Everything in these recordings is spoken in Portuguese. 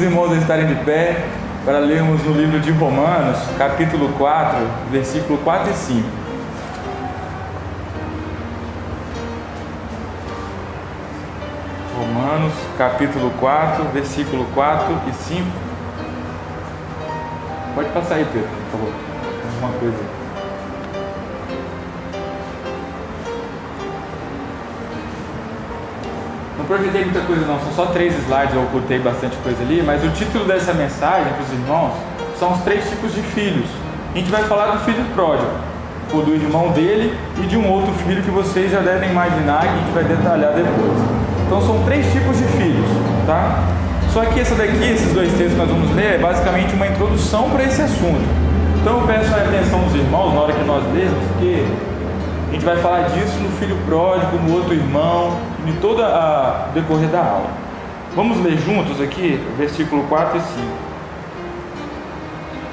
Os irmãos a estarem de pé para lermos no livro de Romanos, capítulo 4, versículo 4 e 5. Romanos, capítulo 4, versículo 4 e 5. Pode passar aí, Pedro, por favor. Alguma coisa aí. Não projetei muita coisa não, são só 3 slides, eu ocultei bastante coisa ali, mas o título dessa mensagem para os irmãos são os 3 tipos de filhos. A gente vai falar do filho pródigo, ou do irmão dele e de um outro filho que vocês já devem imaginar e a gente vai detalhar depois. Então são 3 tipos de filhos, tá? Só que essa daqui, esses 2 textos que nós vamos ler, é basicamente uma introdução para esse assunto. Então eu peço a atenção dos irmãos na hora que nós lermos, porque a gente vai falar disso no filho pródigo, no outro irmão, em toda a decorrer da aula. Vamos ler juntos aqui, versículo 4 e 5.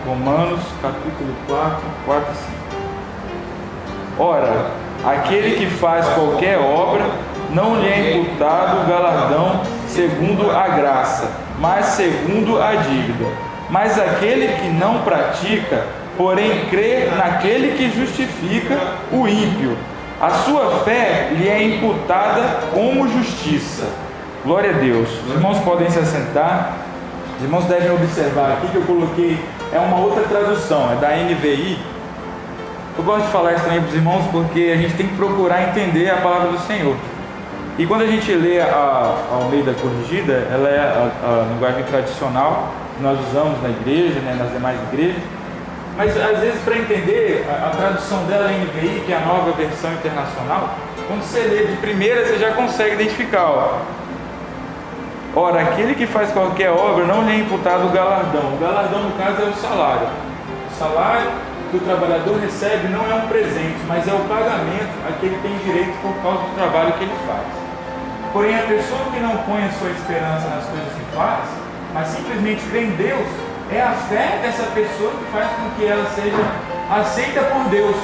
Romanos, capítulo 4, 4 e 5. Ora, aquele que faz qualquer obra, não lhe é imputado o galardão segundo a graça, mas segundo a dívida. Mas aquele que não pratica, porém crê naquele que justifica o ímpio, a sua fé lhe é imputada como justiça. Glória a Deus. Os irmãos podem se assentar. Os irmãos devem observar aqui que eu coloquei, é uma outra tradução, é da NVI. Eu gosto de falar isso também para os irmãos porque a gente tem que procurar entender a palavra do Senhor. E quando a gente lê a Almeida Corrigida, ela é a linguagem tradicional que nós usamos na igreja, né, nas demais igrejas. Mas às vezes, para entender, a tradução dela é NVI, que é a nova versão internacional, quando você lê de primeira, você já consegue identificar. Ora, aquele que faz qualquer obra não lhe é imputado o galardão. O galardão, no caso, é o salário. O salário que o trabalhador recebe não é um presente, mas é o pagamento a que ele tem direito por causa do trabalho que ele faz. Porém, a pessoa que não põe a sua esperança nas coisas que faz, mas simplesmente crê em Deus, é a fé dessa pessoa que faz com que ela seja aceita por Deus.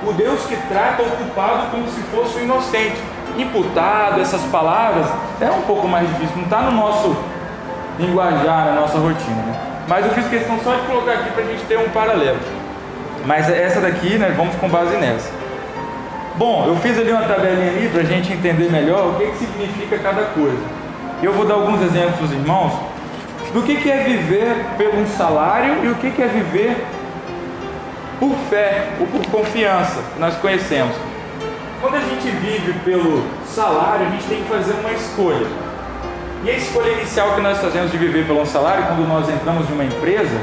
O Deus que trata o culpado como se fosse o inocente. Imputado, essas palavras, é um pouco mais difícil, não está no nosso linguajar, na nossa rotina, né? Mas eu fiz questão só de colocar aqui para a gente ter um paralelo. Mas essa daqui, né, vamos com base nessa. Bom, eu fiz ali uma tabelinha ali para a gente entender melhor o que significa cada coisa. Eu vou dar alguns exemplos para os irmãos do que é viver pelo salário e o que é viver por fé ou por confiança, que nós conhecemos. Quando a gente vive pelo salário, a gente tem que fazer uma escolha. E a escolha inicial que nós fazemos de viver pelo salário, quando nós entramos em uma empresa,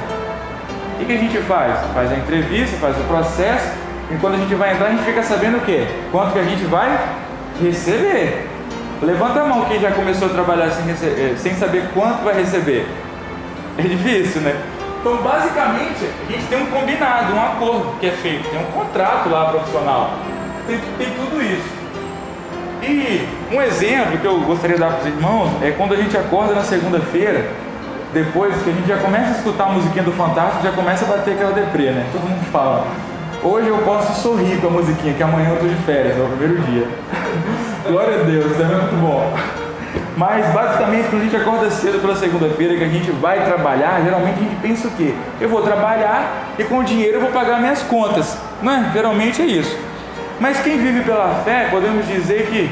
o que a gente faz? Faz a entrevista, faz o processo, e quando a gente vai entrar, a gente fica sabendo o quê? Quanto que a gente vai receber. Levanta a mão quem já começou a trabalhar sem saber quanto vai receber. É difícil, né? Então, basicamente, a gente tem um combinado, um acordo que é feito, tem um contrato lá profissional, tem tudo isso. E um exemplo que eu gostaria de dar para os irmãos é quando a gente acorda na segunda-feira, depois que a gente já começa a escutar a musiquinha do Fantástico, já começa a bater aquela deprê, né? Todo mundo fala, hoje eu posso sorrir com a musiquinha, que amanhã eu estou de férias, é o primeiro dia. Glória a Deus, isso é muito bom. Mas basicamente quando a gente acorda cedo pela segunda-feira, que a gente vai trabalhar, geralmente a gente pensa o quê? Eu vou trabalhar e com o dinheiro eu vou pagar minhas contas, não é? Geralmente é isso. Mas quem vive pela fé, podemos dizer que,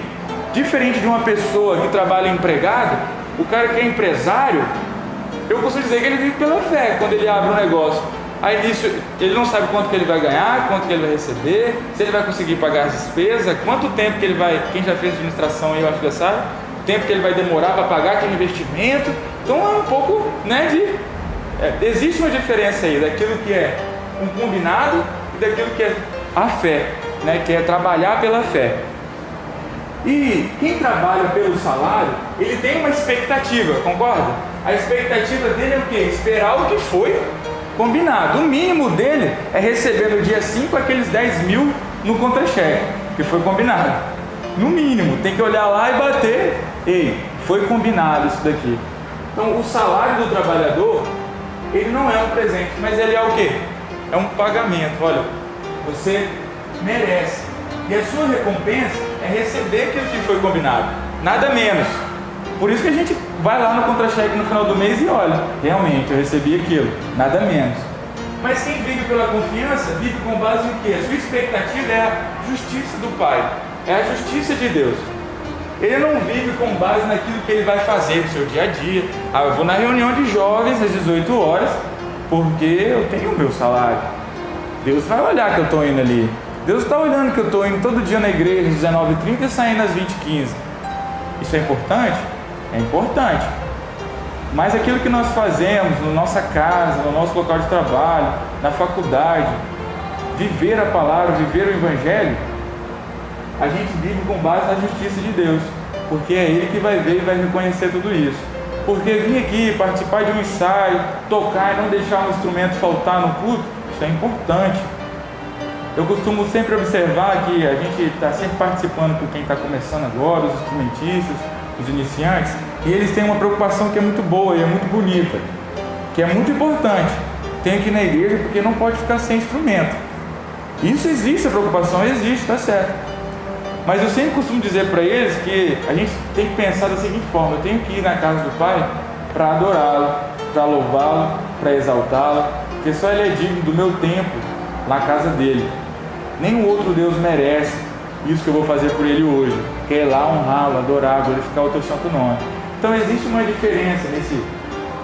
diferente de uma pessoa que trabalha empregado, o cara que é empresário, eu posso dizer que ele vive pela fé quando ele abre um negócio. Aí nisso, ele não sabe quanto que ele vai ganhar, quanto que ele vai receber, se ele vai conseguir pagar as despesas, quanto tempo que ele vai, quem já fez administração aí, eu acho que já sabe, o tempo que ele vai demorar para pagar aquele investimento. Então é um pouco, né, existe uma diferença aí daquilo que é um combinado e daquilo que é a fé, né, que é trabalhar pela fé. E quem trabalha pelo salário, ele tem uma expectativa, concorda? A expectativa dele é o quê? Esperar o que foi combinado. O mínimo dele é receber no dia 5 aqueles 10 mil no contra-cheque, que foi combinado. No mínimo, tem que olhar lá e bater. Ei, foi combinado isso daqui. Então o salário do trabalhador, ele não é um presente, mas ele é o quê? É um pagamento. Olha, você merece. E a sua recompensa é receber aquilo que foi combinado. Nada menos. Por isso que a gente vai lá no contra-cheque no final do mês e olha, realmente eu recebi aquilo, nada menos. Mas quem vive pela confiança, vive com base em quê? A sua expectativa é a justiça do Pai, é a justiça de Deus. Ele não vive com base naquilo que ele vai fazer no seu dia a dia. Eu vou na reunião de jovens às 18 horas, porque eu tenho o meu salário. Deus vai olhar que eu estou indo ali. Deus está olhando que eu estou indo todo dia na igreja às 19h30 e saindo às 20h15. Isso é importante? É importante. Mas aquilo que nós fazemos na nossa casa, no nosso local de trabalho, na faculdade, viver a palavra, viver o Evangelho, a gente vive com base na justiça de Deus, porque é Ele que vai ver e vai reconhecer tudo isso. Porque vir aqui, participar de um ensaio, tocar e não deixar um instrumento faltar no culto, isso é importante. Eu costumo sempre observar que a gente está sempre participando com quem está começando agora, os instrumentistas, os iniciantes, e eles têm uma preocupação que é muito boa e é muito bonita, que é muito importante. Tem que ir na igreja porque não pode ficar sem instrumento. Isso existe, a preocupação existe, está certo. Mas eu sempre costumo dizer para eles que a gente tem que pensar da seguinte forma: eu tenho que ir na casa do Pai para adorá-lo, para louvá-lo, para exaltá-lo, porque só Ele é digno do meu tempo na casa dele. Nenhum outro Deus merece isso que eu vou fazer por Ele hoje, que é ir lá honrá-lo, adorar, glorificar o teu santo nome. Então existe uma diferença nesse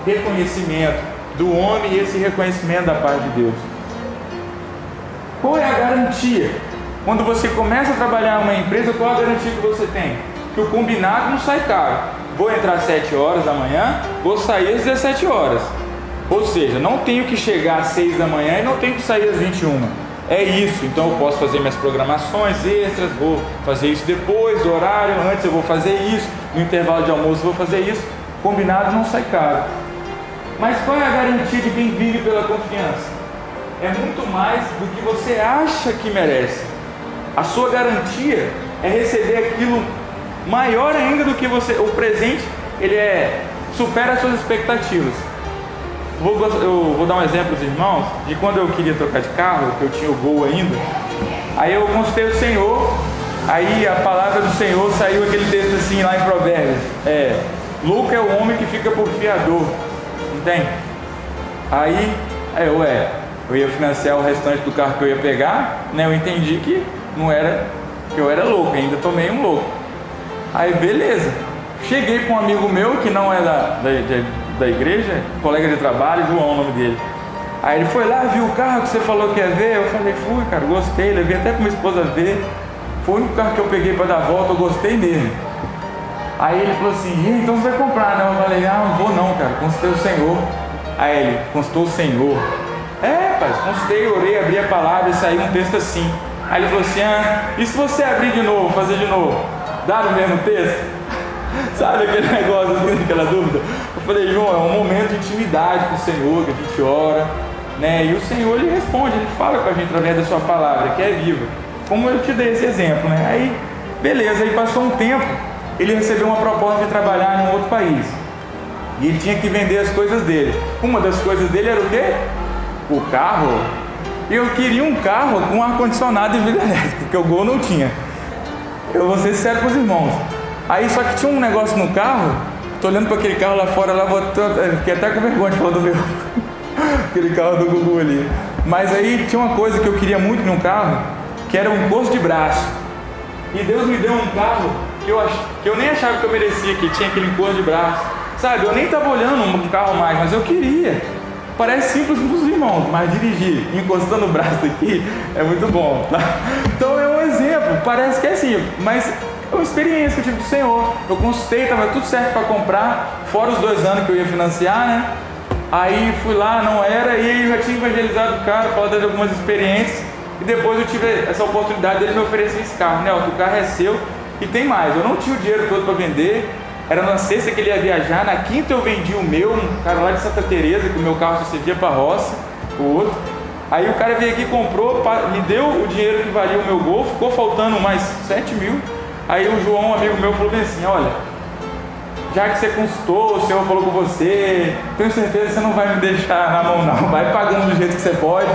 reconhecimento do homem e esse reconhecimento da parte de Deus. Qual é a garantia? Quando você começa a trabalhar em uma empresa, qual a garantia que você tem? Que o combinado não sai caro. Vou entrar às 7 horas da manhã, vou sair às 17 horas. Ou seja, não tenho que chegar às 6 da manhã e não tenho que sair às 21. É isso, então eu posso fazer minhas programações extras, vou fazer isso depois do horário, antes eu vou fazer isso, no intervalo de almoço eu vou fazer isso. Combinado não sai caro. Mas qual é a garantia de quem vive pela confiança? É muito mais do que você acha que merece. A sua garantia é receber aquilo maior ainda do que você. O presente, ele supera as suas expectativas. Eu vou dar um exemplo para os irmãos de quando eu queria trocar de carro, que eu tinha o Gol ainda. Aí eu consultei o Senhor, aí a palavra do Senhor saiu aquele texto assim lá em Provérbios: louco é o homem que fica por fiador, entende? Aí eu ia financiar o restante do carro que eu ia pegar, né? Eu entendi que não era, que eu era louco, ainda tomei um louco. Aí beleza, cheguei com um amigo meu que não é da igreja, colega de trabalho, João, o nome dele. Aí ele foi lá, viu o carro que você falou que ia ver. Eu falei, fui, cara, gostei, levei até com minha esposa ver. Foi o único carro que eu peguei para dar volta, eu gostei mesmo. Aí ele falou assim, então você vai comprar, né? Eu falei, não vou não, cara, consultei o Senhor. Aí ele, consultou o Senhor? Rapaz, consultei, orei, abri a palavra e saiu um texto assim. Aí ele falou assim, e se você abrir de novo, fazer de novo, dá no mesmo texto? Sabe aquele negócio assim, aquela dúvida? Eu falei, João, é um momento de intimidade com o Senhor, que a gente ora, né? E o Senhor, Ele responde, Ele fala com a gente através da sua palavra, que é viva. Como eu te dei esse exemplo, né? Aí, beleza, aí passou um tempo, ele recebeu uma proposta de trabalhar em um outro país. E ele tinha que vender as coisas dele. Uma das coisas dele era o quê? O carro. E eu queria um carro com ar-condicionado e vidro elétrico, porque o Gol não tinha. Eu vou ser sincero com os irmãos. Aí só que tinha um negócio no carro, tô olhando para aquele carro lá fora, fiquei até com vergonha de falar do meu, aquele carro do Gugu ali. Mas aí tinha uma coisa que eu queria muito num carro, que era um encosto de braço. E Deus me deu um carro que eu nem achava que eu merecia, que tinha aquele encosto de braço. Sabe, eu nem estava olhando um carro mais, mas eu queria. Parece simples para os irmãos, mas dirigir encostando o braço aqui é muito bom, tá? Então é um exemplo, parece que é simples, mas é uma experiência que eu tive do Senhor. Eu consultei, estava tudo certo para comprar, fora os 2 anos que eu ia financiar, né? Aí fui lá, não era, e aí eu já tinha evangelizado o cara, falado de algumas experiências, e depois eu tive essa oportunidade dele me oferecer esse carro, né? O carro é seu, e tem mais, eu não tinha o dinheiro todo para vender. Era na sexta que ele ia viajar, na quinta eu vendi o meu, um cara lá de Santa Teresa, que o meu carro só servia para roça, o outro. Aí o cara veio aqui, comprou, me deu o dinheiro que valia o meu Gol, ficou faltando mais 7 mil. Aí o João, um amigo meu, falou bem assim, olha, já que você consultou, o Senhor falou com você, tenho certeza que você não vai me deixar na mão não, vai pagando do jeito que você pode.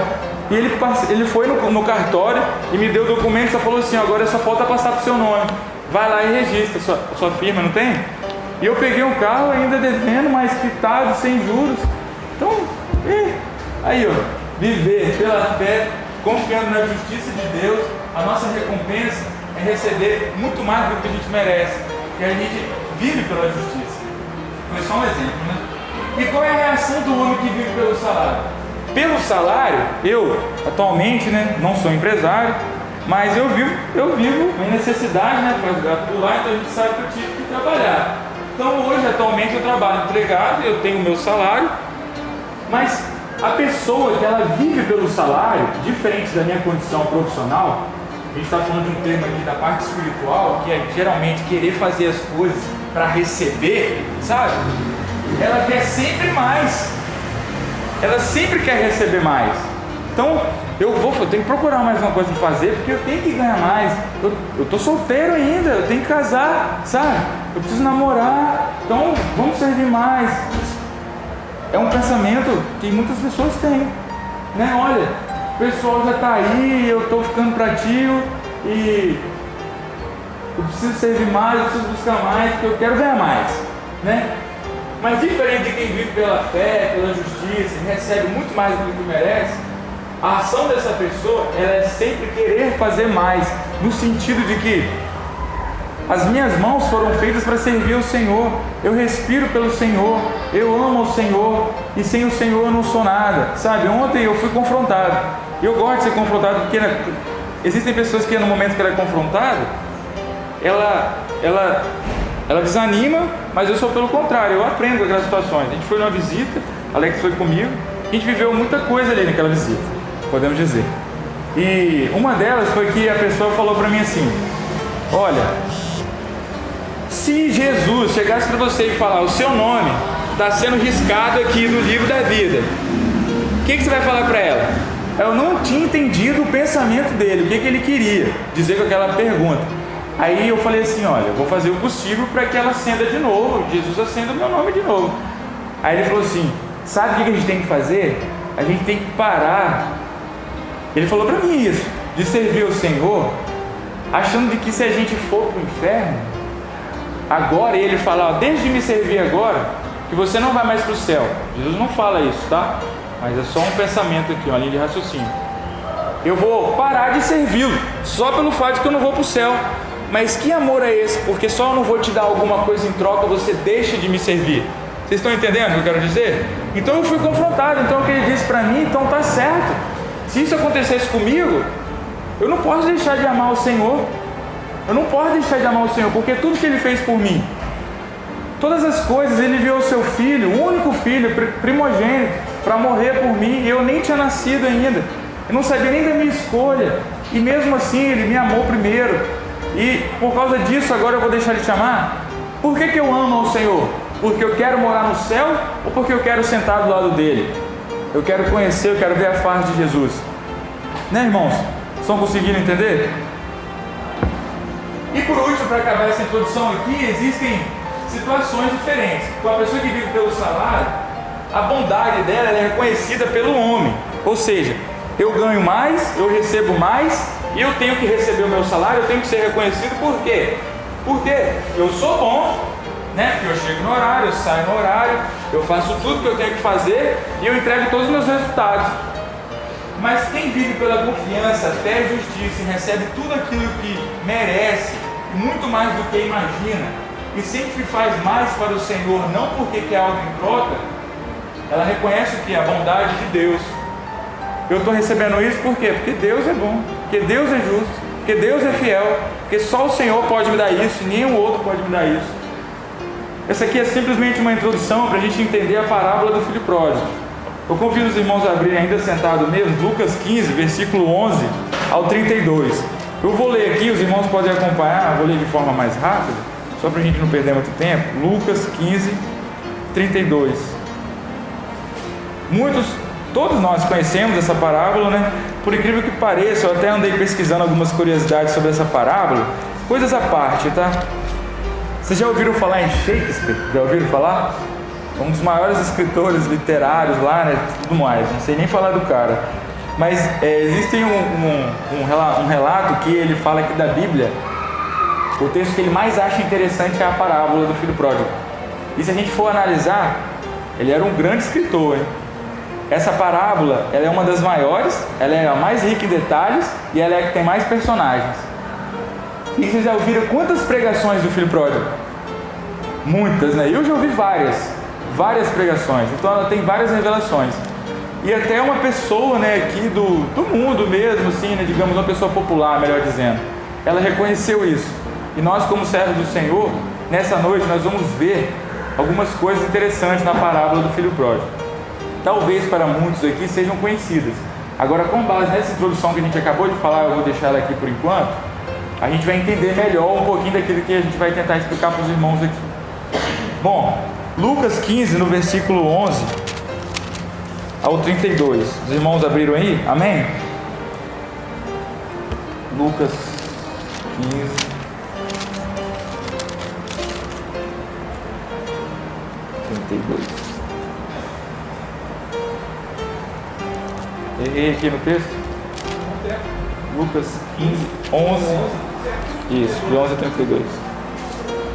E ele foi no cartório e me deu o documento, só falou assim, agora só falta passar pro seu nome. Vai lá e registra, sua firma, não tem? E eu peguei um carro ainda devendo, mas quitado, sem juros. Então, aí ó, viver pela fé, confiando na justiça de Deus, a nossa recompensa é receber muito mais do que a gente merece, porque a gente vive pela justiça. Foi só um exemplo, né? E qual é a reação do homem que vive pelo salário? Pelo salário, eu atualmente, né, não sou empresário, mas eu vivo em necessidade, né, para ajudar tudo lá, então a gente sabe que eu tive que trabalhar. Então hoje, atualmente, eu trabalho empregado, eu tenho o meu salário, mas a pessoa que ela vive pelo salário, diferente da minha condição profissional, a gente está falando de um termo aqui da parte espiritual, que é geralmente querer fazer as coisas para receber, sabe? Ela quer sempre mais, ela sempre quer receber mais. Então eu tenho que procurar mais uma coisa para fazer, porque eu tenho que ganhar mais. Eu estou solteiro ainda, eu tenho que casar, sabe? Eu preciso namorar, então vamos servir mais. É um pensamento que muitas pessoas têm, né? Olha, o pessoal já está aí, eu estou ficando para tio e eu preciso servir mais, eu preciso buscar mais, porque eu quero ganhar mais, né? Mas diferente de quem vive pela fé, pela justiça e recebe muito mais do que merece, a ação dessa pessoa ela é sempre querer fazer mais, no sentido de que as minhas mãos foram feitas para servir ao Senhor, eu respiro pelo Senhor, eu amo ao Senhor, e sem o Senhor eu não sou nada, sabe? Ontem eu fui confrontado, e eu gosto de ser confrontado, porque existem pessoas que no momento que ela é confrontada, ela desanima, mas eu sou pelo contrário, eu aprendo com aquelas situações. A gente foi numa visita, Alex foi comigo, a gente viveu muita coisa ali naquela visita, podemos dizer. E uma delas foi que a pessoa falou para mim assim: olha, se Jesus chegasse para você e falar, o seu nome está sendo riscado aqui no livro da vida, o que você vai falar para ela? Eu não tinha entendido o pensamento dele, o que ele queria dizer com aquela pergunta. Aí eu falei assim: olha, eu vou fazer o possível para que ela acenda de novo, Jesus acenda o meu nome de novo. Aí ele falou assim: sabe o que a gente tem que fazer? A gente tem que parar. Ele falou para mim isso, de servir ao Senhor, achando de que se a gente for para o inferno, agora, e ele fala, desde de me servir agora, que você não vai mais para o céu. Jesus não fala isso, tá? Mas é só um pensamento aqui, uma linha de raciocínio. Eu vou parar de servi-lo, só pelo fato de que eu não vou para o céu. Mas que amor é esse? Porque só eu não vou te dar alguma coisa em troca, você deixa de me servir. Vocês estão entendendo o que eu quero dizer? Então eu fui confrontado, então o que ele disse para mim, então tá certo. Se isso acontecesse comigo, eu não posso deixar de amar o Senhor. Eu não posso deixar de amar o Senhor, porque tudo que Ele fez por mim, todas as coisas, Ele enviou o seu Filho, o único Filho, primogênito, para morrer por mim, e eu nem tinha nascido ainda, eu não sabia nem da minha escolha, e mesmo assim Ele me amou primeiro, e por causa disso agora eu vou deixar de te amar? Por que eu amo ao Senhor? Porque eu quero morar no céu, ou porque eu quero sentar do lado dEle? Eu quero conhecer, eu quero ver a face de Jesus, né, irmãos? Estão conseguindo entender? E por último, para acabar essa introdução aqui, existem situações diferentes. Com a pessoa que vive pelo salário, a bondade dela é reconhecida pelo homem. Ou seja, eu ganho mais, eu recebo mais, e eu tenho que receber o meu salário, eu tenho que ser reconhecido. Por quê? Porque eu sou bom, né? Porque eu chego no horário, eu saio no horário, eu faço tudo que eu tenho que fazer e eu entrego todos os meus resultados. Mas quem vive pela confiança, fé e justiça e recebe tudo aquilo que merece, muito mais do que imagina, e sempre faz mais para o Senhor, não porque quer algo em troca, ela reconhece o que? A bondade de Deus. Eu estou recebendo isso por quê? Porque Deus é bom, porque Deus é justo, porque Deus é fiel, porque só o Senhor pode me dar isso, nenhum outro pode me dar isso. Essa aqui é simplesmente uma introdução para a gente entender a parábola do filho pródigo. Eu convido os irmãos a abrirem, ainda sentado mesmo, Lucas 15, versículo 11 ao 32. Eu vou ler aqui, os irmãos podem acompanhar, vou ler de forma mais rápida, só para a gente não perder muito tempo. Lucas 15, 32. Todos nós conhecemos essa parábola, né? Por incrível que pareça, eu até andei pesquisando algumas curiosidades sobre essa parábola, coisas à parte, tá? Vocês já ouviram falar em Shakespeare? Já ouviram falar? Um dos maiores escritores literários lá, né? Tudo mais, não sei nem falar do cara. Mas existe um relato que ele fala aqui da Bíblia. O texto que ele mais acha interessante é a parábola do filho pródigo. E se a gente for analisar, ele era um grande escritor, hein? Essa parábola, ela é uma das maiores, ela é a mais rica em detalhes e ela é a que tem mais personagens. E vocês já ouviram quantas pregações do filho pródigo? Muitas, né? Eu já ouvi várias pregações, então ela tem várias revelações. E até uma pessoa, né, aqui do mundo mesmo, assim, né, digamos, uma pessoa popular, melhor dizendo, ela reconheceu isso. E nós, como servos do Senhor, nessa noite nós vamos ver algumas coisas interessantes na parábola do filho pródigo. Talvez para muitos aqui sejam conhecidas. Agora, com base nessa introdução que a gente acabou de falar, eu vou deixar ela aqui por enquanto, a gente vai entender melhor um pouquinho daquilo que a gente vai tentar explicar para os irmãos aqui. Bom, Lucas 15, no versículo 11 ao 32. Os irmãos abriram aí? Amém? Lucas 15. Errei aqui no texto? Lucas 15, 11. Isso, de 11 a 32.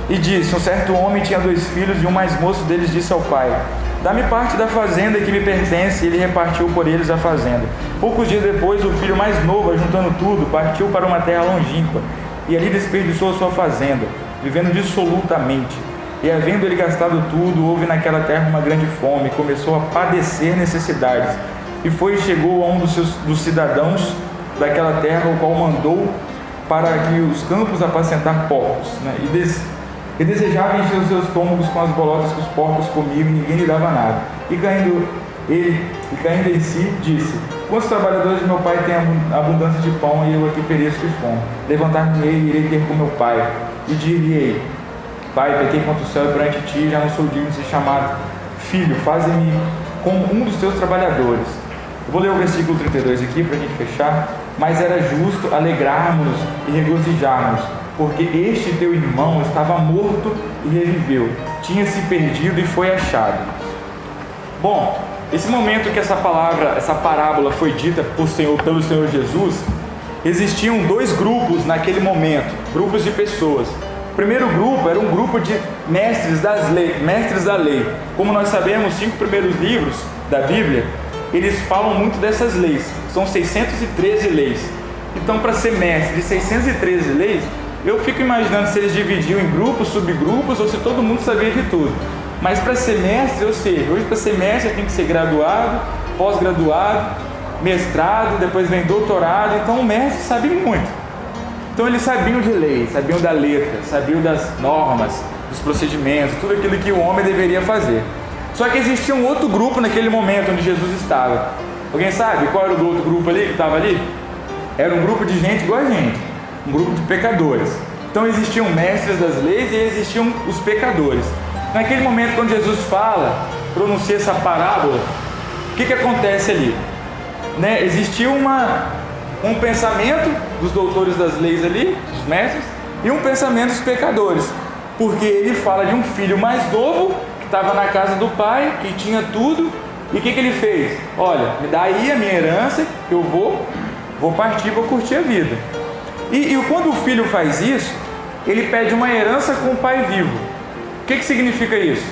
E disse: um certo homem tinha 2 filhos, e o mais moço deles disse ao pai: dá-me parte da fazenda que me pertence. E ele repartiu por eles a fazenda. Poucos dias depois, o filho mais novo, ajuntando tudo, partiu para uma terra longínqua, e ali desperdiçou a sua fazenda, vivendo dissolutamente. E havendo ele gastado tudo, houve naquela terra uma grande fome, e começou a padecer necessidades. E foi e chegou a um dos cidadãos daquela terra, o qual mandou para que os campos apacentar porcos, né? E desejava encher os seus estômagos com as bolotas que os porcos comiam, e ninguém lhe dava nada. E caindo em si, disse: quantos trabalhadores de meu pai têm abundância de pão, e eu aqui pereço de fome? Levantar-me-ei e irei ter com meu pai, e dir-lhe-ei: pai, pequei contra o céu e perante ti, já não sou digno de ser chamado filho, faze-me como um dos teus trabalhadores. Eu vou ler o versículo 32 aqui para a gente fechar. Mas era justo alegrarmos e regozijarmos, porque este teu irmão estava morto e reviveu, tinha se perdido e foi achado. Bom, esse momento que essa parábola foi dita pelo Senhor Jesus, existiam 2 grupos naquele momento, grupos de pessoas. O primeiro grupo era um grupo de mestres da lei. Como nós sabemos, os 5 primeiros livros da Bíblia, eles falam muito dessas leis. São 613 leis. Então, para ser mestre de 613 leis, eu fico imaginando se eles dividiam em grupos, subgrupos, ou se todo mundo sabia de tudo. Mas para ser mestre, ou seja, hoje para ser mestre tem que ser graduado, pós-graduado, mestrado, depois vem doutorado. Então o mestre sabe muito. Então eles sabiam de lei, sabiam da letra, sabiam das normas, dos procedimentos, tudo aquilo que o homem deveria fazer. Só que existia um outro grupo naquele momento onde Jesus estava. Alguém sabe qual era o outro grupo ali que estava ali? Era um grupo de gente igual a gente, um grupo de pecadores. Então existiam mestres das leis e existiam os pecadores. Naquele momento, quando Jesus pronuncia essa parábola, o que acontece ali? Existia um pensamento dos doutores das leis ali, dos mestres, e um pensamento dos pecadores, porque ele fala de um filho mais novo que estava na casa do pai, que tinha tudo, e o que ele fez? Olha, me dá aí a minha herança, que eu vou partir, vou curtir a vida. E quando o filho faz isso, ele pede uma herança com o pai vivo. O que significa isso?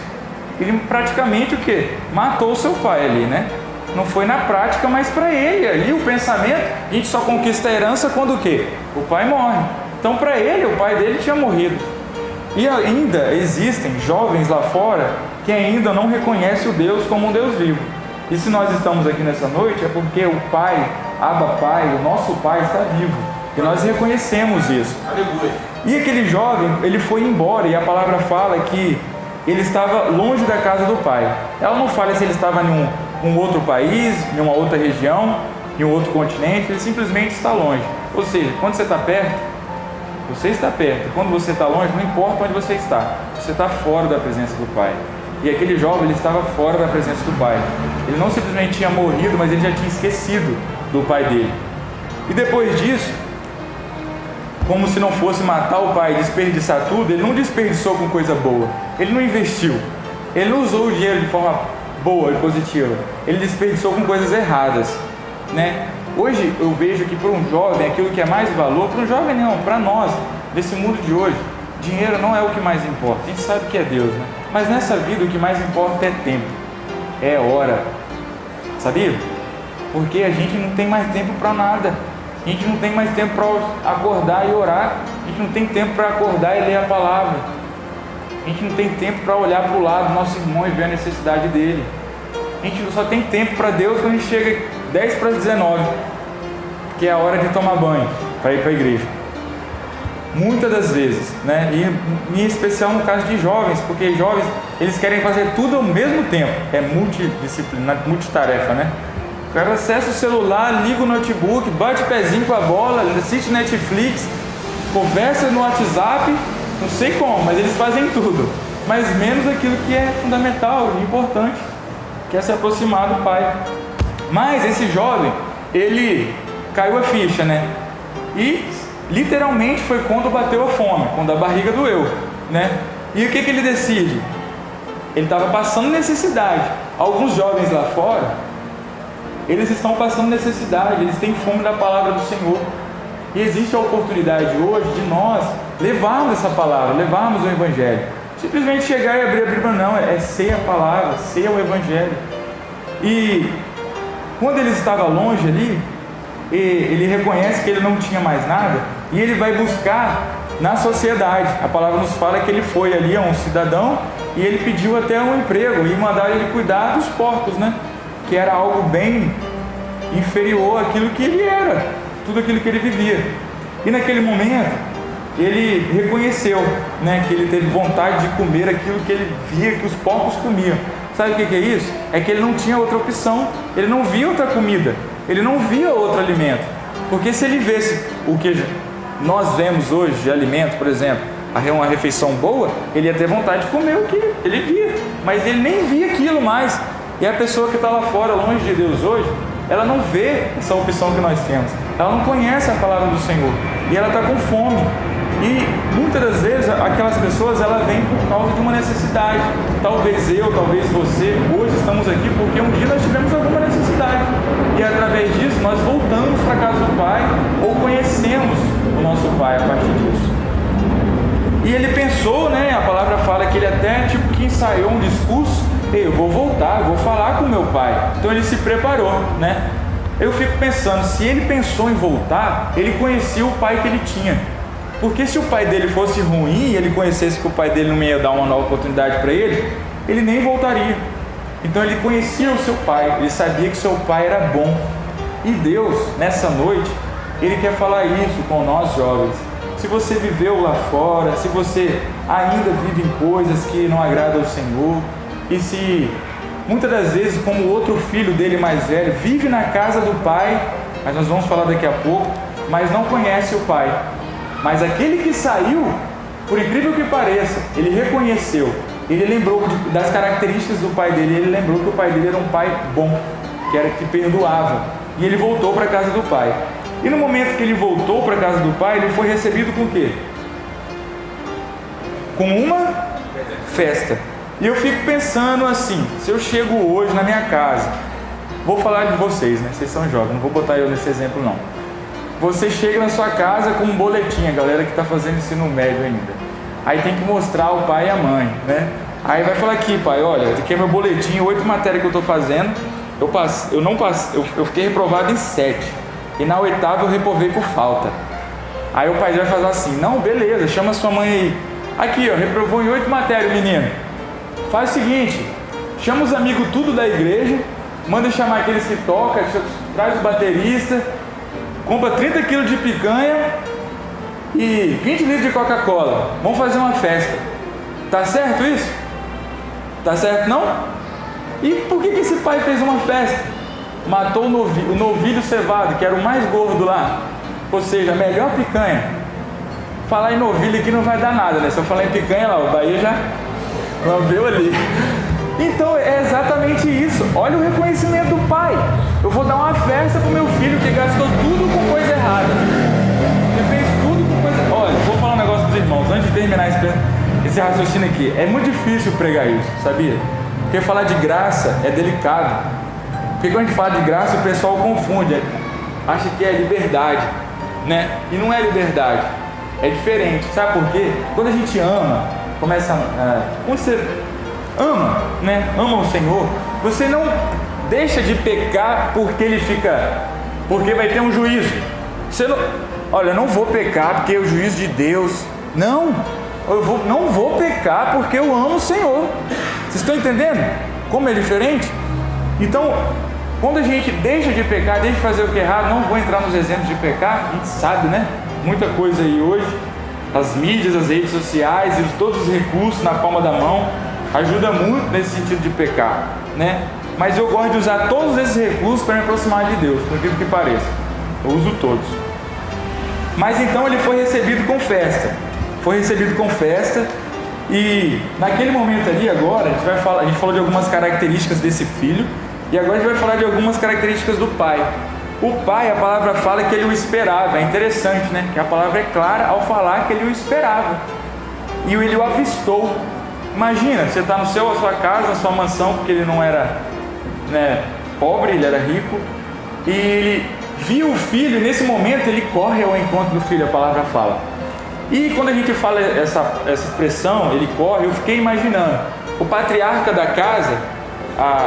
Ele praticamente o quê? Matou o seu pai ali, né? Não foi na prática, mas para ele ali, o pensamento, a gente só conquista a herança quando o quê? O pai morre. Então para ele, o pai dele tinha morrido. E ainda existem jovens lá fora que ainda não reconhecem o Deus como um Deus vivo. E se nós estamos aqui nessa noite, é porque o Pai, Abba Pai, o nosso Pai está vivo. E nós reconhecemos isso. Aleluia. E aquele jovem, ele foi embora, e a palavra fala que ele estava longe da casa do pai. Ela não fala se ele estava em um outro país, em uma outra região, em um outro continente, ele simplesmente está longe. Ou seja, quando você está perto, você está perto. Quando você está longe, não importa onde você está fora da presença do pai. E aquele jovem, ele estava fora da presença do pai. Ele não simplesmente tinha morrido, mas ele já tinha esquecido do pai dele. E depois disso, como se não fosse matar o pai e desperdiçar tudo, ele não desperdiçou com coisa boa. Ele não investiu. Ele não usou o dinheiro de forma boa e positiva. Ele desperdiçou com coisas erradas, né? Hoje eu vejo que para um jovem, aquilo que é mais valor, para um jovem não, para nós, desse mundo de hoje, dinheiro não é o que mais importa. A gente sabe que é Deus, né? Mas nessa vida o que mais importa é tempo, é hora. Sabia? Porque a gente não tem mais tempo para nada. A gente não tem mais tempo para acordar e orar. A gente não tem tempo para acordar e ler a palavra. A gente não tem tempo para olhar para o lado do nosso irmão e ver a necessidade dele. A gente só tem tempo para Deus quando a gente chega 10 para as 19, que é a hora de tomar banho para ir para a igreja. Muitas das vezes, né? E em especial no caso de jovens, porque jovens, eles querem fazer tudo ao mesmo tempo. É multidisciplina, multitarefa, né? O cara acessa o celular, liga o notebook, bate o pezinho com a bola, assiste Netflix, conversa no WhatsApp, não sei como, mas eles fazem tudo. Mas menos aquilo que é fundamental e importante, que é se aproximar do Pai. Mas esse jovem, ele caiu a ficha, né? E literalmente foi quando bateu a fome, quando a barriga doeu, né? E o que ele decide? Ele estava passando necessidade. Alguns jovens lá fora, eles estão passando necessidade, eles têm fome da palavra do Senhor. E existe a oportunidade hoje de nós levarmos essa palavra, levarmos o Evangelho. Simplesmente chegar e abrir a Bíblia não, é ser a palavra, ser o Evangelho. E quando ele estava longe ali, ele reconhece que ele não tinha mais nada e ele vai buscar na sociedade. A palavra nos fala que ele foi ali a um cidadão e ele pediu até um emprego e mandaram ele cuidar dos porcos, né? Que era algo bem inferior àquilo que ele era, tudo aquilo que ele vivia. E naquele momento ele reconheceu, né, que ele teve vontade de comer aquilo que ele via que os porcos comiam. Sabe o que é isso? É que ele não tinha outra opção, ele não via outra comida, ele não via outro alimento. Porque se ele visse o que nós vemos hoje de alimento, por exemplo, uma refeição boa, ele ia ter vontade de comer o que ele via, mas ele nem via aquilo mais. E a pessoa que está lá fora, longe de Deus hoje, ela não vê essa opção que nós temos, ela não conhece a palavra do Senhor e ela está com fome. E muitas das vezes aquelas pessoas, elas vêm por causa de uma necessidade. Talvez eu, talvez você, hoje estamos aqui porque um dia nós tivemos alguma necessidade e através disso nós voltamos para a casa do Pai ou conhecemos o nosso Pai a partir disso. E ele pensou, né, a palavra fala que ele até que ensaiou um discurso: eu vou voltar, eu vou falar com o meu pai. Então ele se preparou, né? Eu fico pensando, se ele pensou em voltar, ele conhecia o pai que ele tinha. Porque se o pai dele fosse ruim e ele conhecesse que o pai dele não ia dar uma nova oportunidade para ele nem voltaria. Então ele conhecia o seu pai, ele sabia que o seu pai era bom. E Deus, nessa noite, Ele quer falar isso com nós jovens. Se você viveu lá fora, se você ainda vive em coisas que não agradam ao Senhor, e se muitas das vezes, como o outro filho dele mais velho, vive na casa do pai, mas nós vamos falar daqui a pouco, mas não conhece o pai. Mas aquele que saiu, por incrível que pareça, ele reconheceu, ele lembrou das características do pai dele, ele lembrou que o pai dele era um pai bom, que perdoava, e ele voltou para a casa do pai. E no momento que ele voltou para a casa do pai, ele foi recebido com o quê? Com uma festa. E eu fico pensando assim, se eu chego hoje na minha casa, vou falar de vocês, né? Vocês são jovens, não vou botar eu nesse exemplo não. Você chega na sua casa com um boletim, a galera que está fazendo ensino médio ainda. Aí tem que mostrar o pai e a mãe, né? Aí vai falar aqui, pai, olha, aqui é meu boletim, 8 matérias que eu estou fazendo. Eu fiquei reprovado em 7. E na 8ª eu reprovei por falta. Aí o pai vai fazer assim, não, beleza, chama sua mãe aí. Aqui, ó, reprovou em 8 matérias, menino. Faz o seguinte, chama os amigos tudo da igreja, manda chamar aqueles que tocam, traz o baterista, compra 30 quilos de picanha e 20 litros de Coca-Cola. Vamos fazer uma festa. Tá certo isso? Tá certo não? E por que esse pai fez uma festa? Matou o novilho cevado, que era o mais gordo lá. Ou seja, a melhor picanha. Falar em novilho aqui não vai dar nada, né? Se eu falar em picanha lá, o Bahia já veio ali. Então é exatamente isso. Olha o reconhecimento do pai. Eu vou dar uma festa pro meu filho que gastou tudo com coisa errada. Ele fez tudo com coisa... Olha, vou falar um negócio pros irmãos, antes de terminar esse raciocínio aqui. É muito difícil pregar isso, sabia? Porque falar de graça é delicado. Porque quando a gente fala de graça, o pessoal confunde, acha que é liberdade, né? E não é liberdade. É diferente, sabe por quê? Quando a gente ama, quando você ama, né? Ama o Senhor, você não deixa de pecar porque vai ter um juízo. Você não, olha, eu não vou pecar porque é o juízo de Deus. Não vou pecar porque eu amo o Senhor. Vocês estão entendendo como é diferente? Então, quando a gente deixa de pecar, deixa de fazer o que é errado, não vou entrar nos exemplos de pecar, a gente sabe, né? Muita coisa aí hoje, as mídias, as redes sociais e todos os recursos na palma da mão ajuda muito nesse sentido de pecar, né? Mas eu gosto de usar todos esses recursos para me aproximar de Deus, por incrível que pareça. Eu uso todos. Mas então ele foi recebido com festa. E naquele momento ali agora, a gente falou de algumas características desse filho, e agora a gente vai falar de algumas características do pai. O pai, a palavra fala que ele o esperava. É interessante, né? Que a palavra é clara ao falar que ele o esperava. E ele o avistou. Imagina, você está na sua casa, na sua mansão, porque ele não era, né, pobre, ele era rico, e ele viu o filho, e nesse momento ele corre ao encontro do filho, a palavra fala. E quando a gente fala essa expressão, ele corre, eu fiquei imaginando, o patriarca da casa,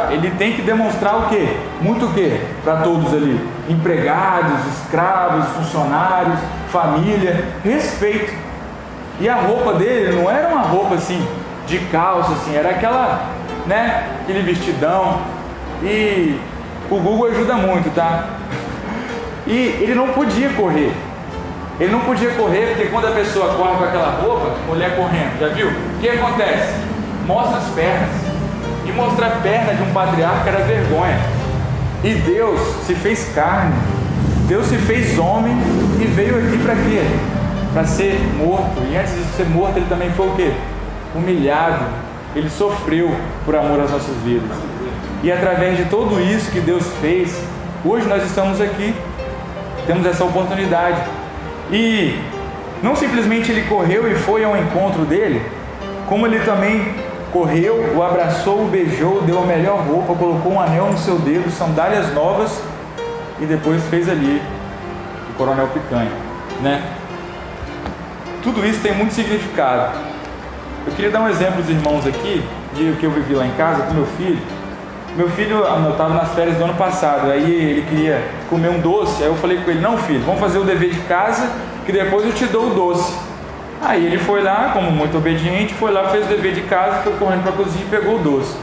ele tem que demonstrar o quê? Muito o quê? Para todos ali, empregados, escravos, funcionários, família, respeito. E a roupa dele não era uma roupa assim, de calça, assim, era aquela, né, aquele vestidão. E o Google ajuda muito, tá? E ele não podia correr. Ele não podia correr porque quando a pessoa corre com aquela roupa, mulher correndo, já viu? O que acontece? Mostra as pernas. E mostrar a perna de um patriarca era vergonha. E Deus se fez carne. Deus se fez homem e veio aqui para quê? Para ser morto. E antes de ser morto, ele também foi o quê? Humilhado. Ele sofreu por amor às nossas vidas. E através de tudo isso que Deus fez, hoje nós estamos aqui. Temos essa oportunidade. E não simplesmente ele correu e foi ao encontro dele, como ele também correu, o abraçou, o beijou, deu a melhor roupa, colocou um anel no seu dedo, sandálias novas, e depois fez ali o coronel Picanha, né? Tudo isso tem muito significado. Eu queria dar um exemplo dos irmãos aqui, de o que eu vivi lá em casa com meu filho. Meu filho, eu estava nas férias do ano passado, aí ele queria comer um doce, aí eu falei com ele, não filho, vamos fazer o dever de casa, que depois eu te dou o doce. Aí ele foi lá, como muito obediente, foi lá, fez o dever de casa, foi correndo para a cozinha e pegou o doce.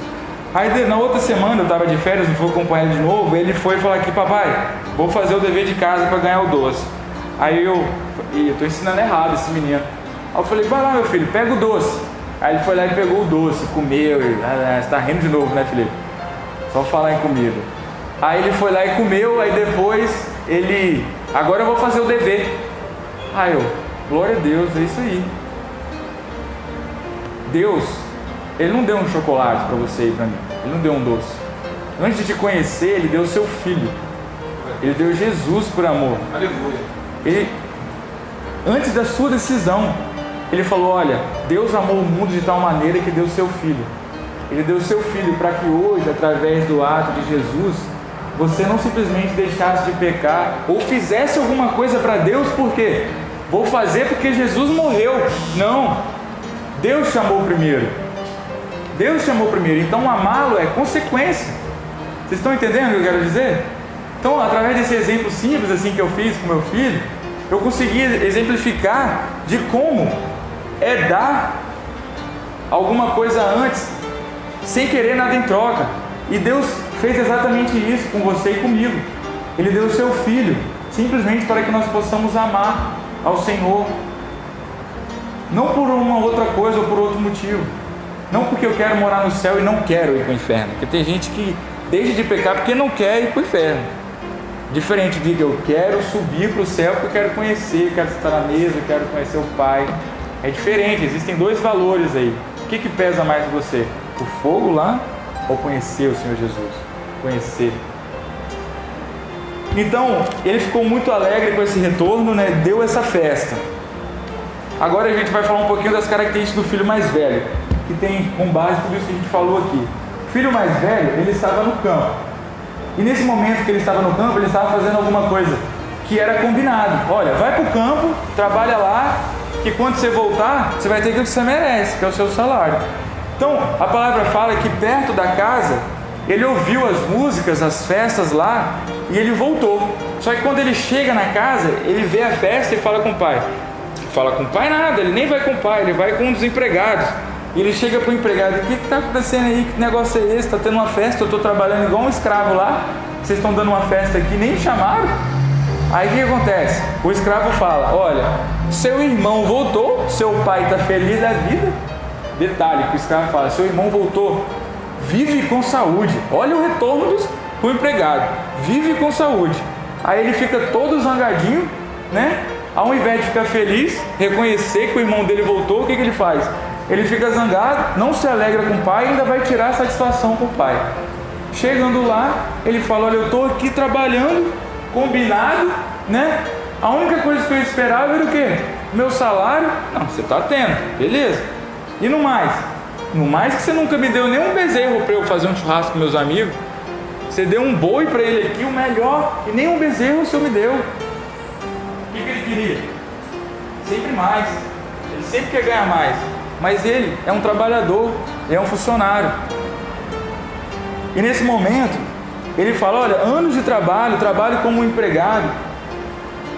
Aí na outra semana, eu estava de férias, não fui acompanhar ele de novo, ele foi falar aqui, papai, vou fazer o dever de casa para ganhar o doce. Aí eu estou ensinando errado esse menino. Aí eu falei, vai lá meu filho, pega o doce. Aí ele foi lá e pegou o doce, comeu, você está rindo de novo, né, Felipe? Só falar em comida. Aí ele foi lá e comeu, aí depois agora eu vou fazer o dever. Aí eu, glória a Deus, é isso aí. Deus, Ele não deu um chocolate para você e para mim. Ele não deu um doce. Antes de te conhecer, Ele deu o seu filho. Ele deu Jesus por amor. Aleluia. Antes da sua decisão, Ele falou, olha, Deus amou o mundo de tal maneira que deu o seu filho. Ele deu o seu filho para que hoje, através do ato de Jesus, você não simplesmente deixasse de pecar ou fizesse alguma coisa para Deus, por quê? Vou fazer porque Jesus morreu. Não. Deus chamou primeiro. Deus chamou primeiro. Então amá-lo é consequência. Vocês estão entendendo o que eu quero dizer? Então, através desse exemplo simples assim que eu fiz com meu filho, eu consegui exemplificar de como é dar alguma coisa antes, sem querer nada em troca. E Deus fez exatamente isso com você e comigo. Ele deu o seu filho, simplesmente para que nós possamos amar ao Senhor. Não por uma outra coisa ou por outro motivo. Não porque eu quero morar no céu e não quero ir para o inferno. Porque tem gente que deixa de pecar porque não quer ir para o inferno. Diferente de que eu quero subir para o céu porque eu quero conhecer, quero estar na mesa, quero conhecer o Pai. É diferente, existem dois valores aí. O que pesa mais em você? O fogo lá ou conhecer o Senhor Jesus? Conhecer. Então, ele ficou muito alegre com esse retorno, né? Deu essa festa. Agora a gente vai falar um pouquinho das características do filho mais velho, que tem com base tudo isso que a gente falou aqui. O filho mais velho, ele estava no campo. E nesse momento que ele estava no campo, ele estava fazendo alguma coisa que era combinado. Olha, vai para o campo, trabalha lá, que quando você voltar, você vai ter aquilo que você merece, que é o seu salário. Então, a palavra fala que perto da casa, ele ouviu as músicas, as festas lá, e ele voltou. Só que quando ele chega na casa, ele vê a festa e fala com o pai. Fala com o pai nada, ele nem vai com o pai, ele vai com um dos empregados. E ele chega para o empregado: o que está acontecendo aí? Que negócio é esse? Está tendo uma festa, eu estou trabalhando igual um escravo lá, vocês estão dando uma festa aqui, nem me chamaram. Aí o que acontece? O escravo fala: olha, seu irmão voltou, seu pai está feliz da vida. Detalhe que o escravo fala: seu irmão voltou, vive com saúde. Olha o retorno do empregado: vive com saúde. Aí ele fica todo zangadinho, né? Ao invés de ficar feliz, reconhecer que o irmão dele voltou, o que ele faz? Ele fica zangado, não se alegra com o pai e ainda vai tirar a satisfação com o pai. Chegando lá, ele fala: olha, eu estou aqui trabalhando, combinado, né? A única coisa que eu esperava era o quê? Meu salário. Não, você está tendo, beleza. E no mais? No mais que você nunca me deu nenhum bezerro para eu fazer um churrasco com meus amigos. Você deu um boi para ele aqui, o melhor, e nem um bezerro o senhor me deu. O que ele queria? Sempre mais. Ele sempre quer ganhar mais. Mas ele é um trabalhador, ele é um funcionário. E nesse momento, ele fala: olha, anos de trabalho como um empregado,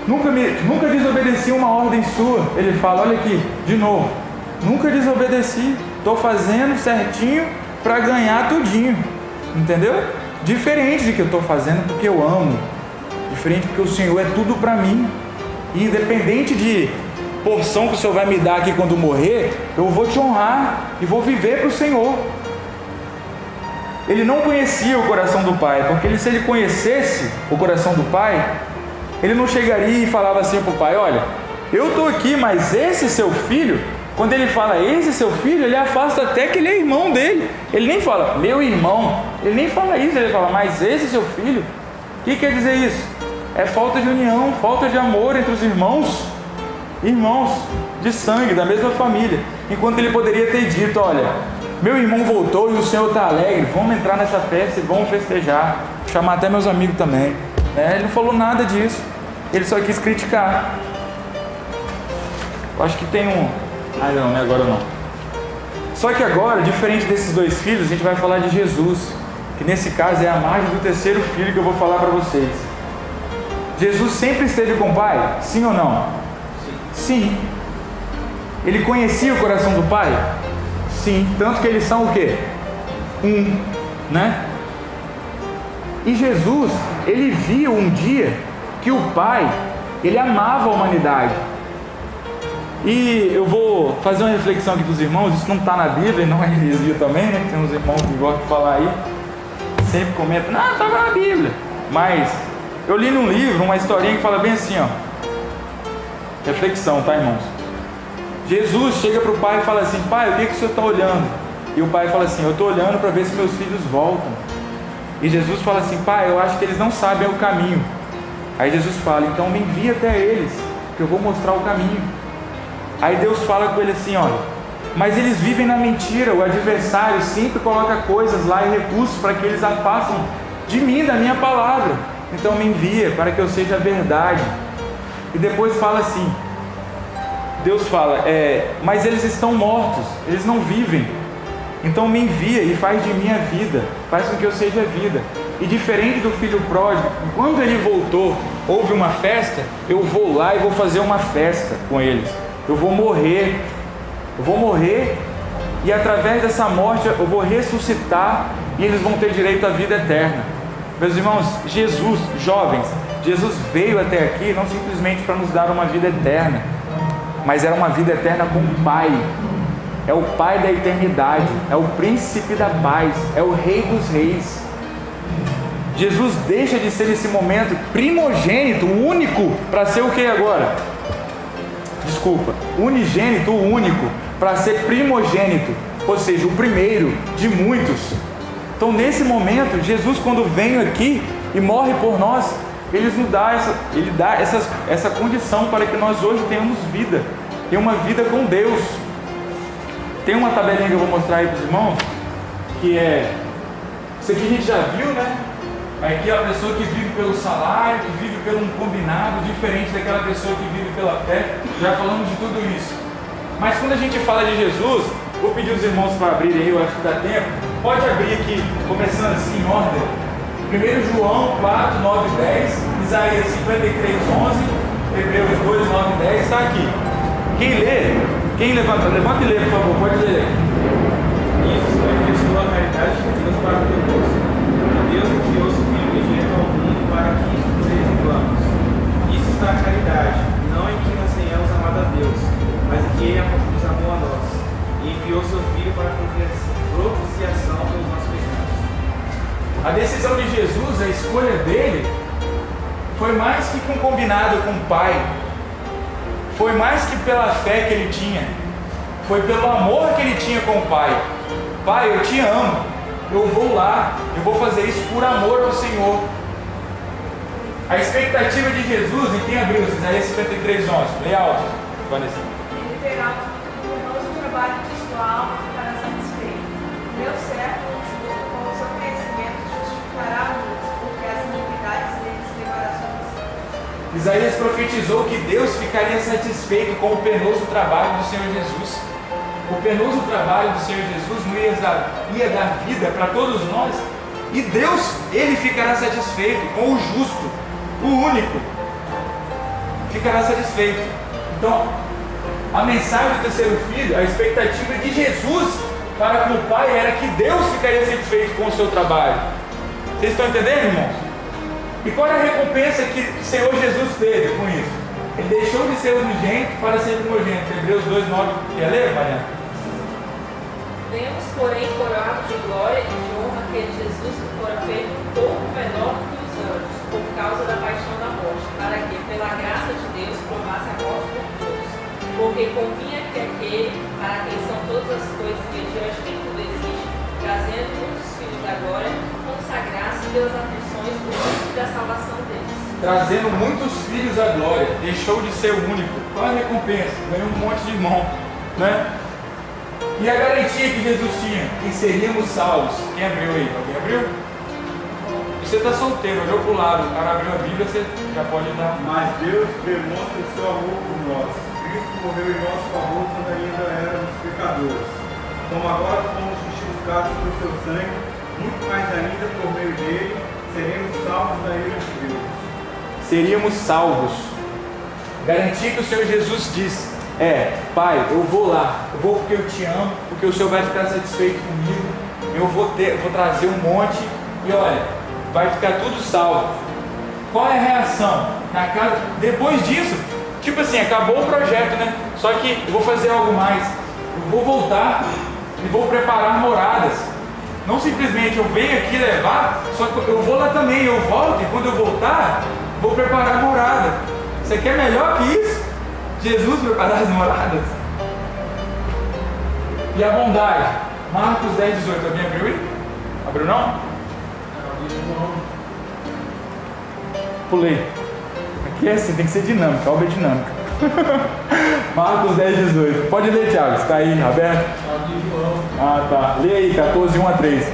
nunca desobedeci uma ordem sua. Ele fala: olha aqui, de novo, nunca desobedeci, estou fazendo certinho para ganhar tudinho, entendeu? Diferente de que eu estou fazendo porque eu amo, diferente porque o Senhor é tudo para mim, e independente de porção que o Senhor vai me dar aqui quando morrer, eu vou te honrar e vou viver para o Senhor. Ele não conhecia o coração do pai, porque se ele conhecesse o coração do pai, ele não chegaria e falava assim para o pai: olha, eu estou aqui, mas esse seu filho, quando ele fala esse seu filho, ele afasta até que ele é irmão dele. Ele nem fala meu irmão, ele nem fala isso, ele fala mas esse seu filho. O que quer dizer isso? É falta de união, falta de amor entre os irmãos de sangue, da mesma família. Enquanto ele poderia ter dito: olha, meu irmão voltou e o Senhor está alegre, vamos entrar nessa festa e vamos festejar, chamar até meus amigos também. Ele não falou nada disso, ele só quis criticar. Eu acho que tem um... não é agora não. Só que agora, diferente desses dois filhos, a gente vai falar de Jesus, que nesse caso é a margem do terceiro filho que eu vou falar para vocês. Jesus sempre esteve com o Pai? Sim ou não? Sim. Ele conhecia o coração do Pai? Sim. Tanto que eles são o quê? Um, né? E Jesus, ele viu um dia que o Pai, ele amava a humanidade. E eu vou fazer uma reflexão aqui com os irmãos. Isso não está na Bíblia, não é heresia também, né? Tem uns irmãos que gostam de falar aí, sempre comentam: não, estava na Bíblia. Mas eu li num livro uma historinha que fala bem assim, ó. Reflexão, tá, irmãos? Jesus chega para o pai e fala assim: pai, o que o senhor está olhando? E o pai fala assim: eu estou olhando para ver se meus filhos voltam. E Jesus fala assim: pai, eu acho que eles não sabem o caminho. Aí Jesus fala: então me envia até eles, que eu vou mostrar o caminho. Aí Deus fala com ele assim: olha, mas eles vivem na mentira, o adversário sempre coloca coisas lá e recursos para que eles afastem de mim, da minha palavra. Então me envia para que eu seja a verdade. E depois fala assim, Deus fala: mas eles estão mortos, eles não vivem. Então me envia e faz de mim a vida, faz com que eu seja a vida. E diferente do filho pródigo, quando ele voltou, houve uma festa, eu vou lá e vou fazer uma festa com eles. Eu vou morrer, e através dessa morte eu vou ressuscitar e eles vão ter direito à vida eterna. Meus irmãos, Jesus, jovens, Jesus veio até aqui não simplesmente para nos dar uma vida eterna, mas era uma vida eterna com o Pai. É o Pai da eternidade, é o príncipe da paz, é o Rei dos reis. Jesus deixa de ser nesse momento primogênito, único, para ser o que agora? Unigênito, o único, para ser primogênito, ou seja, o primeiro de muitos. Então nesse momento, Jesus, quando vem aqui e morre por nós, ele dá essa condição para que nós hoje tenhamos vida, e uma vida com Deus. Tem uma tabelinha que eu vou mostrar aí para os irmãos, que isso aqui a gente já viu, né? aquela pessoa que vive pelo salário, que vive pelo um combinado, diferente daquela pessoa que vive pela fé. Já falamos de tudo isso. Mas quando a gente fala de Jesus, vou pedir os irmãos para abrirem aí, eu acho que dá tempo. Pode abrir aqui, começando assim em ordem. 1 João 4, 9 e 10, Isaías 53, 11, Hebreus 2, 9 e 10, está aqui. Quem lê, levanta e lê, por favor, pode ler. Isso manifestou a caridade de Deus para conosco. Deus enviou seu Filho unigênito ao mundo para que nos exemplamos. Isso está a caridade, não em que nós tenhamos amado a Deus, mas em que Ele nos amou a nós, e enviou seu Filho para a propiciação pelos nossos pecados. A decisão de Jesus, a escolha dele, foi mais que com combinado com o Pai, foi mais que pela fé que ele tinha, foi pelo amor que ele tinha com o Pai. Pai, eu te amo, eu vou lá, eu vou fazer isso por amor ao Senhor. A expectativa de Jesus, e quem abriu Isaías 53, 11, leia alto, Vanessa. Ele verá o trabalho de sua alma e ficará satisfeito. Meu servo, com o seu conhecimento, justificará a luz, porque as iniquidades deles levará sobre si. Isaías profetizou que Deus ficaria satisfeito com o penoso trabalho do Senhor Jesus. O penoso trabalho do Senhor Jesus não ia dar vida para todos nós, e Deus, Ele ficará satisfeito com o justo, o único, ficará satisfeito. Então, a mensagem do terceiro filho, a expectativa de Jesus para com o Pai era que Deus ficaria satisfeito com o seu trabalho. Vocês estão entendendo, irmãos? E qual é a recompensa que o Senhor Jesus teve com isso? Ele deixou de ser unigênito para ser primogênito. Hebreus 2, 9. Quer ler, Mariana? Vemos, porém, coroado de glória e de honra aquele Jesus que fora feito um pouco menor que os anjos, por causa da paixão da morte, para que, pela graça de Deus, provasse a morte por todos. Porque convinha que aquele, para quem são todas as coisas mediante quem tudo existe, trazendo muitos filhos da glória, consagrasse pelas aflições o príncipe da salvação deles. Trazendo muitos filhos à glória, deixou de ser o único. Qual a recompensa? Ganhou um monte de irmão, né? E a garantia que Jesus tinha, que seríamos salvos. Quem abriu aí? Alguém abriu? Você está solteiro, olhou para o lado, o cara abriu a Bíblia, você já pode dar. Mas Deus demonstra o seu amor por nós. Cristo morreu em nosso favor quando ainda éramos pecadores. Como agora fomos justificados por seu sangue, muito mais ainda por meio dele, seremos salvos da ira de Deus. Seríamos salvos. Garantia que o Senhor Jesus disse: Pai, eu vou lá, eu vou porque eu te amo, porque o Senhor vai ficar satisfeito comigo, eu vou trazer um monte, e olha, vai ficar tudo salvo. Qual é a reação? Na casa, depois disso, tipo assim, acabou o projeto, né? Só que eu vou fazer algo mais, eu vou voltar e vou preparar moradas. Não simplesmente eu venho aqui levar, só que eu vou lá também, eu volto, e quando eu voltar, vou preparar morada. Você quer melhor que isso? Jesus preparar as moradas. E a bondade. Marcos 10, 18. Alguém abriu aí? Abriu não? Pulei. Aqui é assim, tem que ser dinâmica, obra dinâmica. Marcos 10, 18. Pode ler, Thiago, está aí aberto? Ah, tá. Lê aí, 14, 1 a 3.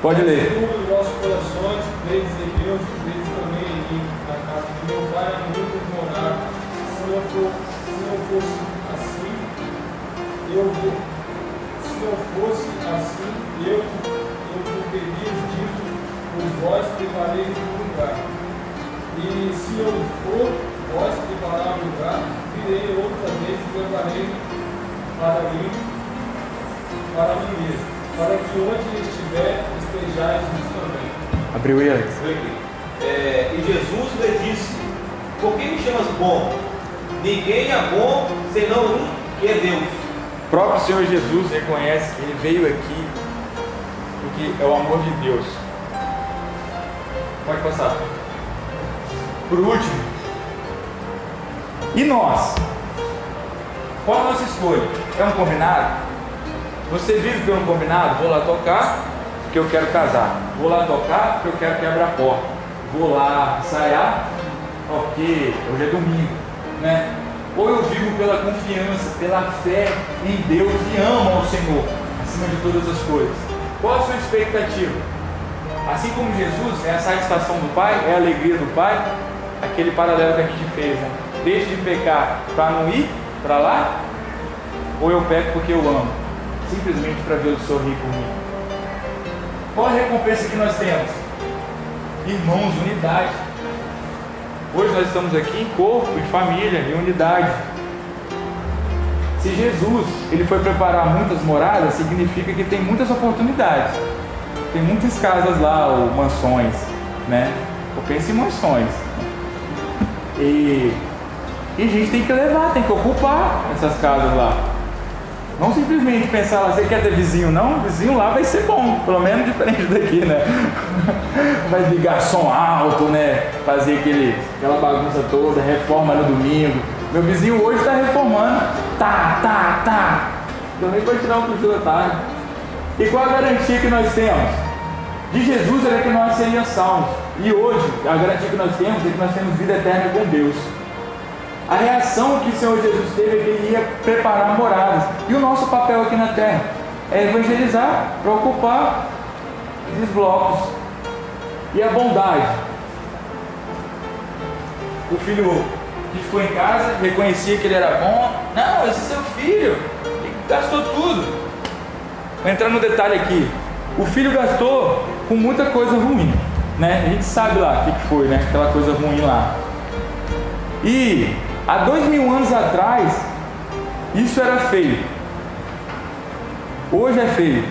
Pode ler. Tudo os nossos corações, credes em Deus, credes também em mim. Na casa de meu pai há muitas moradas. Se não fosse assim, eu teria dito, por vós preparei um lugar. E se eu for, vós preparar um lugar, virei outra vez e preparei para mim mesmo, para que onde estiver, estejais vos também. Abriu aí, Alex. E Jesus lhe disse: por que me chamas bom? Ninguém é bom senão um, que é Deus. O próprio Senhor Jesus reconhece que Ele veio aqui porque é o amor de Deus. Pode passar. Por último, e nós? Qual a nossa escolha? É um combinado? Você vive por um combinado? Vou lá tocar porque eu quero casar. Vou lá tocar porque eu quero quebrar a porta. Vou lá ensaiar porque hoje é domingo, né? Ou eu vivo pela confiança, pela fé em Deus e amo ao Senhor acima de todas as coisas. Qual a sua expectativa? Assim como Jesus é a satisfação do Pai, é a alegria do Pai, aquele paralelo que a gente fez, né? Deixe de pecar para não ir para lá, ou eu peco porque eu amo, simplesmente para vê-lo sorrir comigo. Qual a recompensa que nós temos? Irmãos, unidade. Hoje nós estamos aqui em corpo, em família, em unidade. Se Jesus ele foi preparar muitas moradas, significa que tem muitas oportunidades. Tem muitas casas lá, ou mansões, né? Eu penso em mansões. E a gente tem que levar, tem que ocupar essas casas lá. Não simplesmente pensar lá, você quer ter vizinho? Não, vizinho lá vai ser bom, pelo menos diferente daqui, né? Vai ligar som alto, né? Fazer aquela bagunça toda, reforma no domingo. Meu vizinho hoje está reformando. Tá. Eu nem vou tirar um cochilo da tarde. E qual a garantia que nós temos? De Jesus era que nós seríamos salvos. E hoje, a garantia que nós temos é que nós temos vida eterna com Deus. A reação que o Senhor Jesus teve é que Ele ia preparar moradas. E o nosso papel aqui na terra é evangelizar, para ocupar esses blocos. E a bondade. O filho que ficou em casa, reconhecia que ele era bom. Não, esse é seu filho. Ele gastou tudo. Vou entrar no detalhe aqui. O filho gastou com muita coisa ruim, né? A gente sabe lá o que foi, né? Aquela coisa ruim lá. E há 2000 anos atrás, isso era feio. Hoje é feio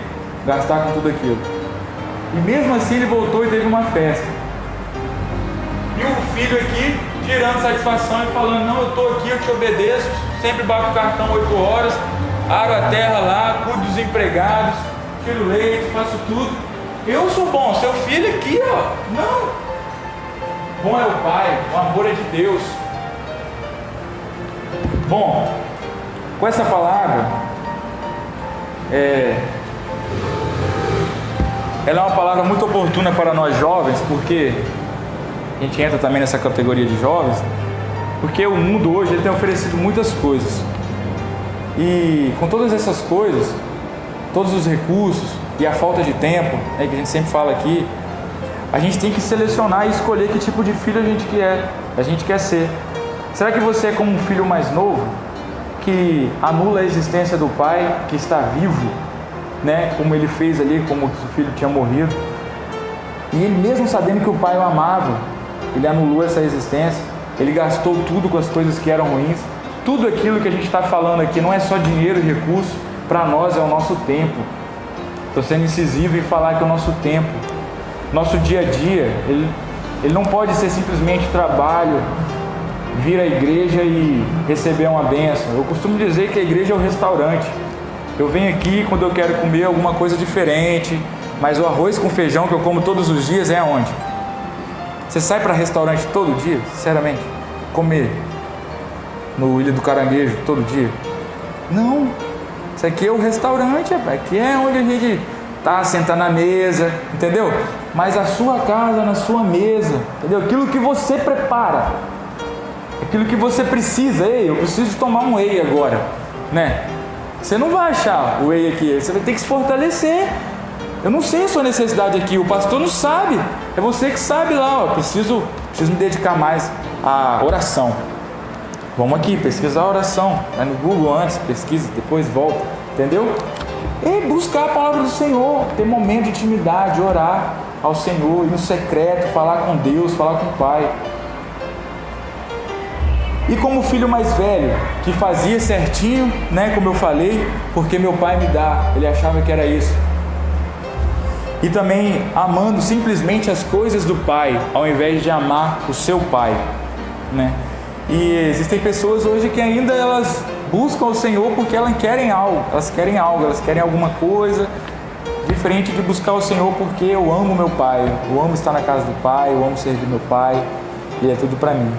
gastar com tudo aquilo. E mesmo assim ele voltou e teve uma festa. E o filho aqui tirando satisfação e falando: não, eu estou aqui, eu te obedeço, sempre bato o cartão 8 horas, aro a terra lá, cuido dos empregados, tiro leite, faço tudo. Eu sou bom, seu filho aqui, ó, não. Bom é o Pai, o amor é de Deus. Bom, com essa palavra, ela é uma palavra muito oportuna para nós jovens, porque a gente entra também nessa categoria de jovens, porque o mundo hoje ele tem oferecido muitas coisas, e com todas essas coisas, todos os recursos e a falta de tempo, que a gente sempre fala aqui, a gente tem que selecionar e escolher que tipo de filho a gente quer ser. Será que você é como um filho mais novo, que anula a existência do pai, que está vivo, né? Como ele fez ali, como se o filho tinha morrido, e ele mesmo sabendo que o pai o amava, ele anulou essa existência, ele gastou tudo com as coisas que eram ruins. Tudo aquilo que a gente está falando aqui não é só dinheiro e recurso, para nós é o nosso tempo. Estou sendo incisivo em falar que o nosso tempo, nosso dia a dia, ele não pode ser simplesmente trabalho, vir à igreja e receber uma bênção. Eu costumo dizer que a igreja é o restaurante. Eu venho aqui quando eu quero comer alguma coisa diferente, mas o arroz com feijão que eu como todos os dias é onde? Você sai para restaurante todo dia, sinceramente? Comer no Ilha do Caranguejo todo dia? Não. Isso aqui é o restaurante, aqui é onde a gente tá, sentar na mesa, entendeu? Mas a sua casa, na sua mesa, entendeu? Aquilo que você prepara, aquilo que você precisa. Ei, eu preciso de tomar um whey agora, né? Você não vai achar o whey aqui, você vai ter que se fortalecer. Eu não sei a sua necessidade aqui, o pastor não sabe, é você que sabe lá, ó, preciso me dedicar mais à oração. Vamos aqui, pesquisar a oração, vai no Google antes, pesquisa, depois volta, entendeu? E buscar a palavra do Senhor, ter momento de intimidade, orar ao Senhor, ir no secreto, falar com Deus, falar com o Pai. E como o filho mais velho, que fazia certinho, né, como eu falei, porque meu pai me dá, ele achava que era isso. E também amando simplesmente as coisas do pai, ao invés de amar o seu pai, né? E existem pessoas hoje que ainda elas buscam o Senhor porque elas querem alguma coisa, diferente de buscar o Senhor porque eu amo meu pai, eu amo estar na casa do pai, eu amo servir meu pai, ele é tudo para mim.